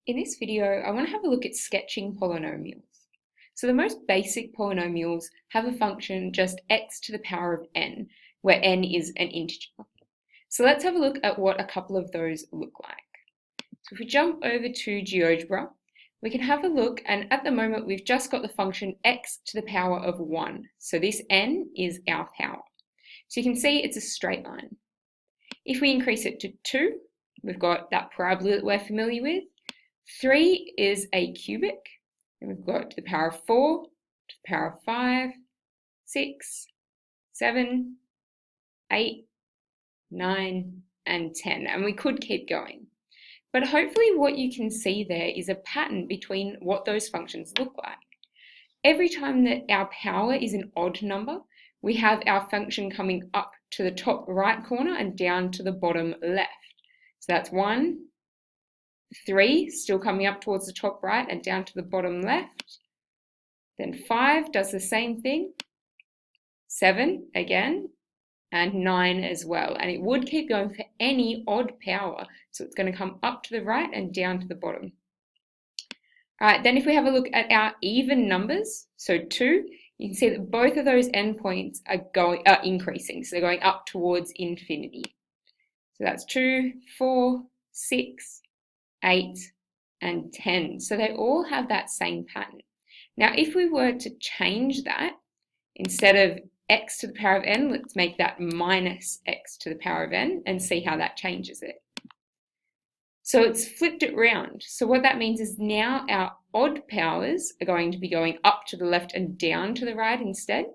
In this video, I want to have a look at sketching polynomials. So the most basic polynomials have a function just x to the power of n, where n is an integer. So let's have a look at what a couple of those look like. So if we jump over to GeoGebra, we can have a look, and at the moment we've just got the function x to the power of 1. So this n is our power. So you can see it's a straight line. If we increase it to 2, we've got that parabola that we're familiar with. 3 is a cubic, and we've got to the power of 4, to the power of 5, 6, 7, 8, 9, and 10, and we could keep going. But hopefully what you can see there is a pattern between what those functions look like. Every time that our power is an odd number, we have our function coming up to the top right corner and down to the bottom left. So that's 1, 3 still coming up towards the top right and down to the bottom left. Then 5 does the same thing, 7 again, and 9 as well. And it would keep going for any odd power. So it's going to come up to the right and down to the bottom. All right, then if we have a look at our even numbers, so 2, you can see that both of those endpoints are increasing. So they're going up towards infinity. So that's 2, 4, 6, 8, and 10. So they all have that same pattern. Now, if we were to change that, instead of x to the power of n, let's make that minus x to the power of n and see how that changes it. So it's flipped it round. So what that means is now our odd powers are going to be going up to the left and down to the right instead.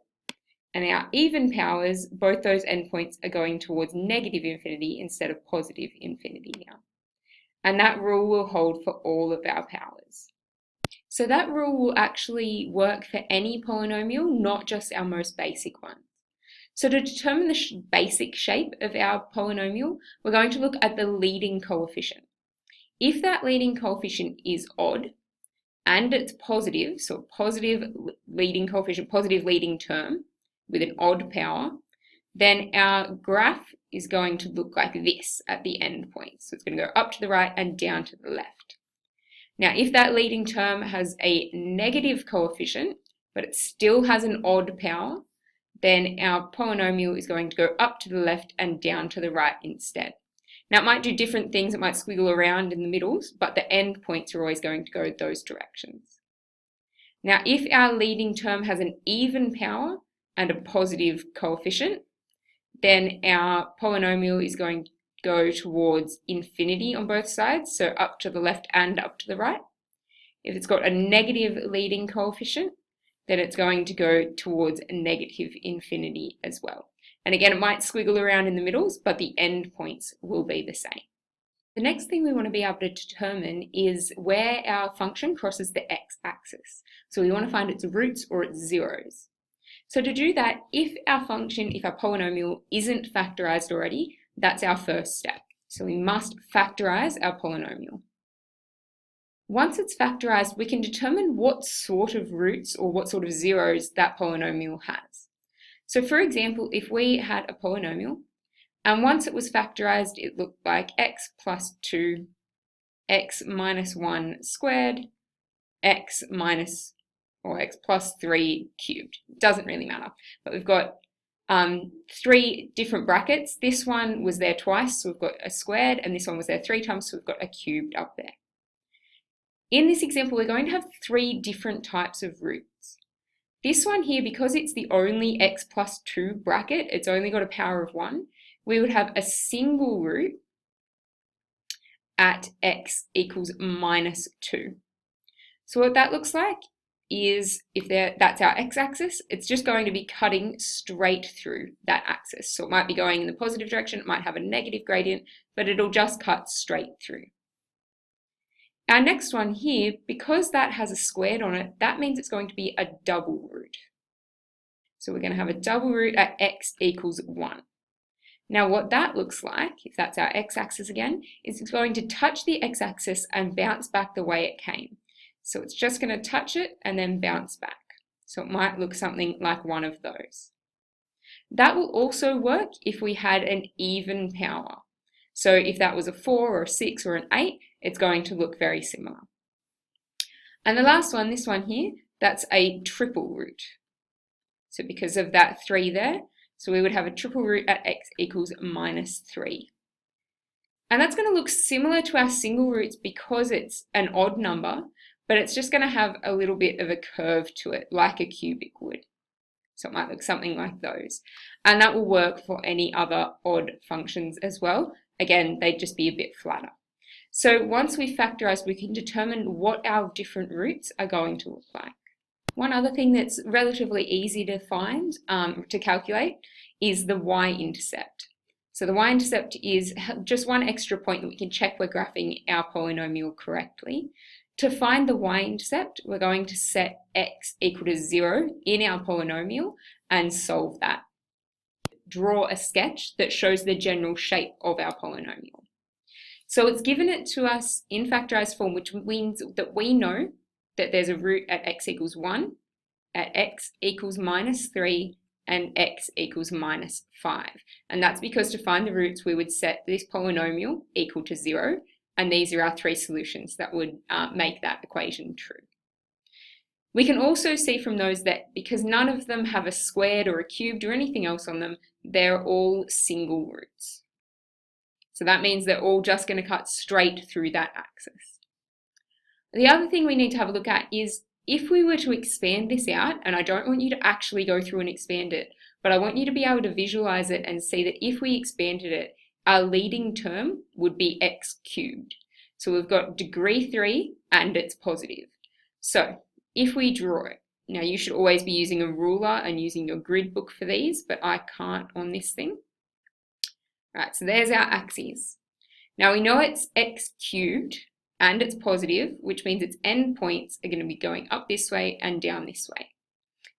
And our even powers, both those endpoints are going towards negative infinity instead of positive infinity now. And that rule will hold for all of our powers. So that rule will actually work for any polynomial, not just our most basic ones. So to determine the basic shape of our polynomial, we're going to look at the leading coefficient. If that leading coefficient is odd and it's positive, so a positive leading coefficient, positive leading term with an odd power, then our graph is going to look like this at the end point. So it's going to go up to the right and down to the left. Now, if that leading term has a negative coefficient, but it still has an odd power, then our polynomial is going to go up to the left and down to the right instead. Now, it might do different things. It might squiggle around in the middles, but the end points are always going to go those directions. Now, if our leading term has an even power and a positive coefficient, then our polynomial is going to go towards infinity on both sides, so up to the left and up to the right. If it's got a negative leading coefficient, then it's going to go towards negative infinity as well. And again, it might squiggle around in the middles, but the end points will be the same. The next thing we want to be able to determine is where our function crosses the x-axis. So we want to find its roots or its zeros. So to do that, if our polynomial isn't factorized already, that's our first step. So we must factorize our polynomial. Once it's factorized, we can determine what sort of roots or what sort of zeros that polynomial has. So for example, if we had a polynomial, and once it was factorized, it looked like x plus 2, x minus 1 squared, x plus 3 cubed. It doesn't really matter, but we've got 3 different brackets. This one was there twice, so we've got a squared, and this one was there 3 times, so we've got a cubed up there. In this example, we're going to have 3 different types of roots. This one here, because it's the only x plus 2 bracket, it's only got a power of 1, we would have a single root at x equals minus 2. So what that looks like is, that's our x-axis, it's just going to be cutting straight through that axis. So it might be going in the positive direction, it might have a negative gradient, but it'll just cut straight through. Our next one here, because that has a squared on it, that means it's going to be a double root. So we're going to have a double root at x equals 1. Now what that looks like, if that's our x-axis again, is it's going to touch the x-axis and bounce back the way it came. So it's just going to touch it and then bounce back. So it might look something like one of those. That will also work if we had an even power. So if that was a 4 or a 6 or an 8, it's going to look very similar. And the last one, this one here, that's a triple root. So because of that 3 there, so we would have a triple root at x equals minus 3. And that's going to look similar to our single roots because it's an odd number, but it's just going to have a little bit of a curve to it, like a cubic would. So it might look something like those. And that will work for any other odd functions as well. Again, they'd just be a bit flatter. So once we factorize, we can determine what our different roots are going to look like. One other thing that's relatively easy to find, to calculate, is the y-intercept. So the y-intercept is just one extra point that we can check we're graphing our polynomial correctly. To find the y-intercept, we're going to set x equal to 0 in our polynomial and solve that. Draw a sketch that shows the general shape of our polynomial. So it's given it to us in factorized form, which means that we know that there's a root at x equals 1, at x equals minus 3, and x equals minus 5. And that's because to find the roots, we would set this polynomial equal to 0, and these are our 3 solutions that would make that equation true. We can also see from those that because none of them have a squared or a cubed or anything else on them, they're all single roots. So that means they're all just going to cut straight through that axis. The other thing we need to have a look at is if we were to expand this out, and I don't want you to actually go through and expand it, but I want you to be able to visualize it and see that if we expanded it, our leading term would be x cubed. So we've got degree 3 and it's positive. So if we draw it, now you should always be using a ruler and using your grid book for these, but I can't on this thing. Right, so there's our axes. Now we know it's x cubed and it's positive, which means its endpoints are going to be going up this way and down this way.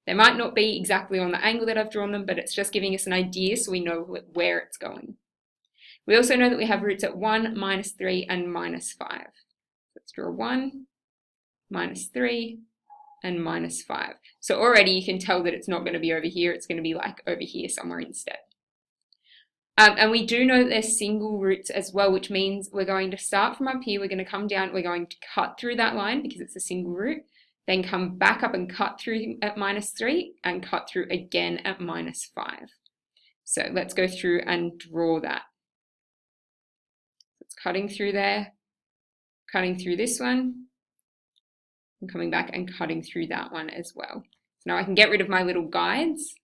They might not be exactly on the angle that I've drawn them, but it's just giving us an idea so we know where it's going. We also know that we have roots at 1, minus 3, and minus 5. Let's draw 1, minus 3, and minus 5. So already you can tell that it's not going to be over here, it's going to be like over here somewhere instead. And we do know that there's single roots as well, which means we're going to start from up here, we're going to come down, we're going to cut through that line because it's a single root, then come back up and cut through at minus 3 and cut through again at minus 5. So let's go through and draw that. It's cutting through there, cutting through this one, and coming back and cutting through that one as well. So now I can get rid of my little guides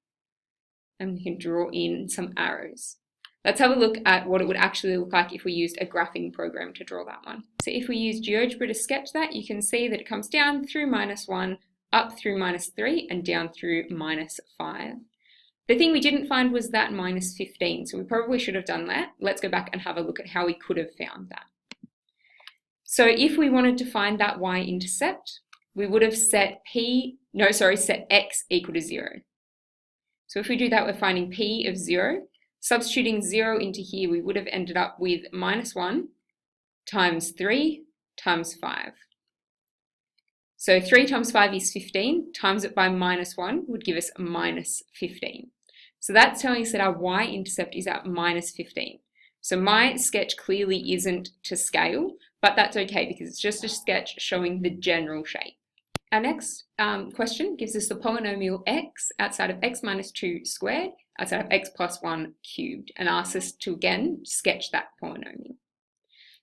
and we can draw in some arrows. Let's have a look at what it would actually look like if we used a graphing program to draw that one. So if we use GeoGebra to sketch that, you can see that it comes down through minus 1, up through minus 3, and down through minus 5. The thing we didn't find was that minus 15, so we probably should have done that. Let's go back and have a look at how we could have found that. So if we wanted to find that y-intercept, we would have set set x equal to 0. So if we do that, we're finding p of 0. Substituting 0 into here, we would have ended up with minus 1 times 3 times 5. So 3 times 5 is 15, times it by minus 1 would give us minus 15. So that's telling us that our y-intercept is at minus 15. So my sketch clearly isn't to scale, but that's okay because it's just a sketch showing the general shape. Our next question gives us the polynomial x outside of x minus 2 squared outside of x plus 1 cubed and asks us to again sketch that polynomial.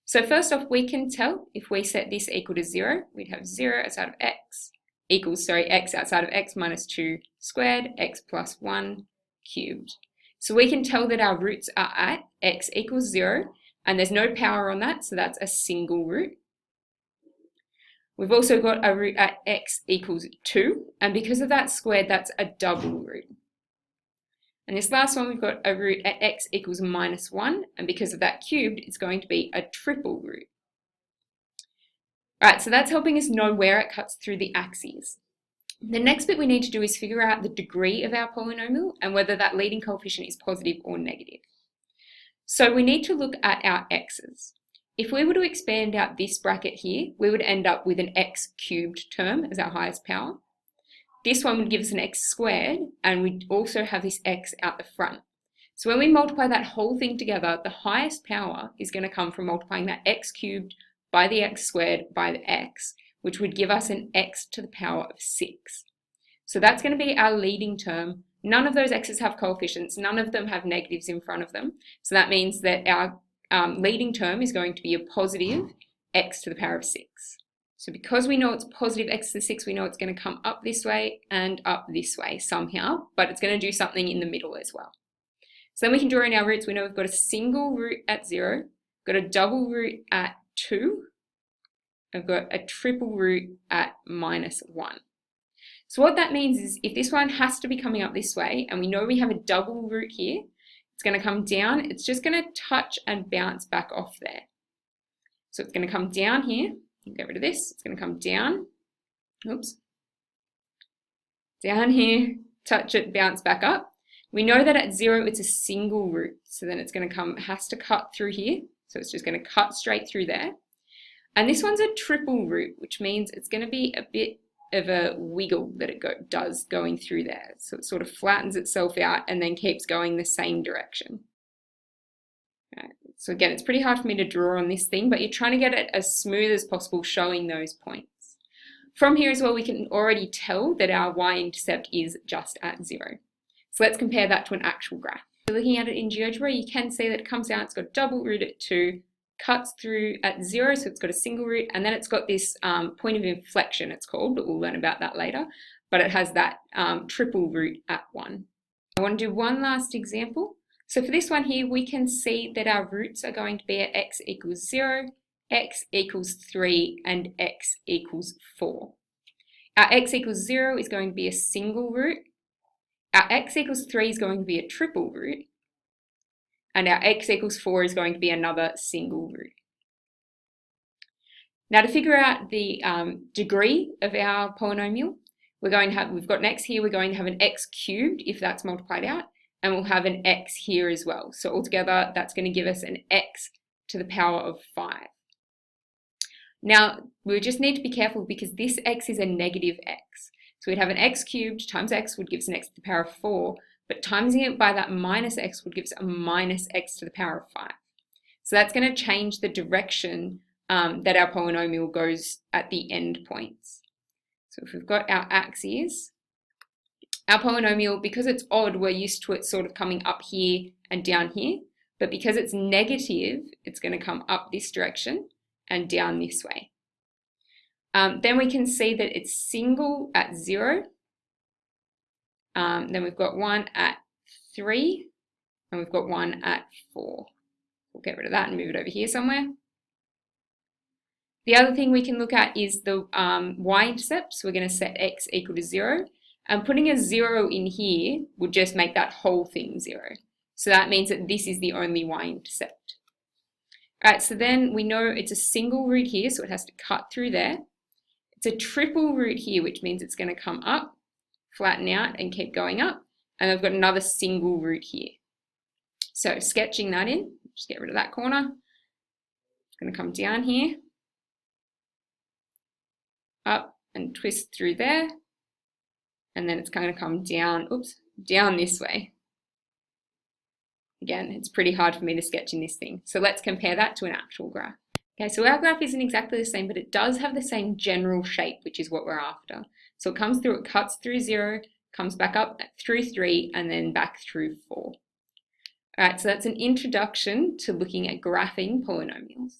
So first off, we can tell if we set this equal to 0, we'd have 0 outside of x equals, x outside of x minus 2 squared, x plus 1 cubed. So we can tell that our roots are at x equals 0 and there's no power on that, so that's a single root. We've also got a root at x equals 2, and because of that squared, that's a double root. And this last one, we've got a root at x equals minus 1, and because of that cubed, it's going to be a triple root. All right, so that's helping us know where it cuts through the axes. The next bit we need to do is figure out the degree of our polynomial and whether that leading coefficient is positive or negative. So we need to look at our x's. If we were to expand out this bracket here, we would end up with an x cubed term as our highest power. This one would give us an x squared, and we'd also have this x out the front. So when we multiply that whole thing together, the highest power is going to come from multiplying that x cubed by the x squared by the x, which would give us an x to the power of 6. So that's going to be our leading term. None of those x's have coefficients. None of them have negatives in front of them. So that means that our leading term is going to be a positive x to the power of 6. So because we know it's positive x to the 6, we know it's going to come up this way and up this way somehow, but it's going to do something in the middle as well. So then we can draw in our roots. We know we've got a single root at 0, got a double root at 2, I've got a triple root at -1. So what that means is if this one has to be coming up this way, and we know we have a double root here, it's going to come down, it's just going to touch and bounce back off there. So it's going to come down here, get rid of this, it's going to come down, oops, down here, touch it, bounce back up. We know that at 0 it's a single root, so then it's going to come, has to cut through here, so it's just going to cut straight through there. And this one's a triple root, which means it's going to be a bit of a wiggle that it does going through there. So it sort of flattens itself out and then keeps going the same direction. Right. So again, it's pretty hard for me to draw on this thing, but you're trying to get it as smooth as possible, showing those points. From here as well, we can already tell that our y-intercept is just at 0. So let's compare that to an actual graph. So looking at it in GeoGebra, you can see that it comes down, it's got double root at 2, cuts through at 0, so it's got a single root, and then it's got this point of inflection, it's called, but we'll learn about that later. But it has that triple root at 1. I want to do one last example. So for this one here, we can see that our roots are going to be at x equals 0, x equals 3, and x equals 4. Our x equals 0 is going to be a single root. Our x equals 3 is going to be a triple root. And our x equals 4 is going to be another single root. Now to figure out the degree of our polynomial, we've got an x here, we're going to have an x cubed if that's multiplied out, and we'll have an x here as well. So altogether, that's going to give us an x to the power of 5. Now, we just need to be careful because this x is a negative x. So we'd have an x cubed times x would give us an x to the power of 4, but timesing it by that minus x would give us a minus x to the power of 5. So that's going to change the direction that our polynomial goes at the end points. So if we've got our axes, our polynomial, because it's odd, we're used to it sort of coming up here and down here, but because it's negative, it's going to come up this direction and down this way. Then we can see that it's single at 0. Then we've got one at 3, and we've got one at 4. We'll get rid of that and move it over here somewhere. The other thing we can look at is the y-intercept. So we're going to set x equal to 0. And putting a 0 in here would just make that whole thing 0. So that means that this is the only y-intercept. All right, so then we know it's a single root here, so it has to cut through there. It's a triple root here, which means it's going to come up, flatten out, and keep going up. And I've got another single root here. So sketching that in, just get rid of that corner. It's going to come down here, up and twist through there. And then it's going to come down, down this way. Again, it's pretty hard for me to sketch in this thing. So let's compare that to an actual graph. Okay, so our graph isn't exactly the same, but it does have the same general shape, which is what we're after. So it comes through, it cuts through 0, comes back up through 3, and then back through 4. All right, so that's an introduction to looking at graphing polynomials.